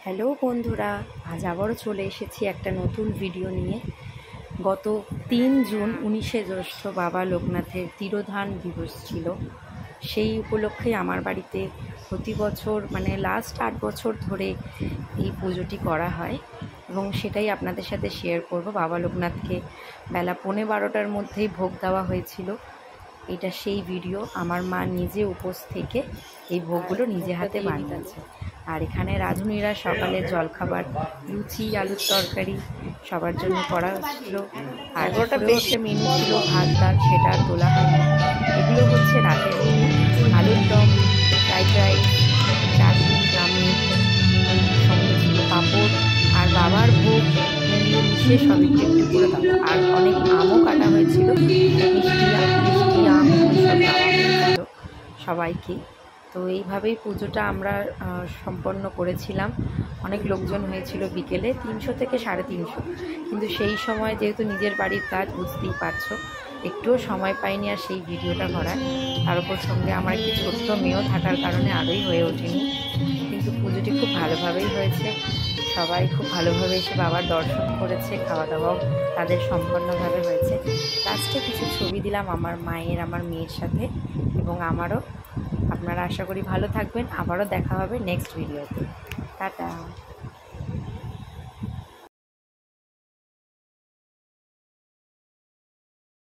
Hello বন্ধুরা, আজ আবারও চলে এসেছি একটা নতুন ভিডিও নিয়ে। গত 3 জুন 19শে জ্যৈষ্ঠ বাবা লোকনাথের তিরোধান দিবস ছিল। সেই উপলক্ষে আমার বাড়িতে প্রতি বছর লাস্ট 8 বছর ধরে এই পুজোটি করা হয় এবং সেটাই আপনাদের সাথে শেয়ার করব। বাবা লোকনাথকে বেলা 11:15টার মধ্যেই ভোগ দেওয়া হয়েছিল। এটা সেই ভিডিও। আমার মা নিজে উপোস থেকে এই ভোগগুলো নিজে হাতে বানিয়েছে। আর এখানে রাঁধুনিরা সকালে জলখাবার লুচি, আলুর তরকারি সবার জন্য করা হচ্ছিল। আর ওটা বেশ মেনু ছিল ভাত ডাল, সেটা আর তোলা হয়নি। এগুলো হচ্ছে রাতের মেনু। আলুর দম, ফ্রাইড রাইস, চাটনি, আমের সঙ্গে ছিল পাঁপড়। আর বাবার ভোগ মিলিয়ে মিশিয়ে সব একটু একটু করে দেওয়া। আর অনেক আমও কাটা হয়েছিল, মিষ্টি আম সব দেওয়া হয়েছিল সবাইকে। তো এইভাবেই পুজোটা আমরা সম্পন্ন করেছিলাম। অনেক লোকজন হয়েছিল বিকেলে, 300 থেকে 350। কিন্তু সেই সময় যেহেতু নিজের বাড়ির কাজ, বুঝতেই পারছো, একটুও সময় পাইনি আর সেই ভিডিওটা করার। তার উপর সঙ্গে আমার একটি ছোট্ট মেয়েও থাকার কারণে আরোই হয়ে ওঠেনি। কিন্তু পুজোটি খুব ভালোভাবেই হয়েছে। সবাই খুব ভালোভাবে এসে বাবার দর্শন করেছে, খাওয়া দাওয়াও তাদের সম্পন্নভাবে হয়েছে। লাস্টে কিছু ছবি দিলাম আমার মায়ের, আমার মেয়ের সাথে এবং আমারও। আপনারা আশা করি ভালো থাকবেন। আবারও দেখা হবে নেক্সট ভিডিওতে। টাটা।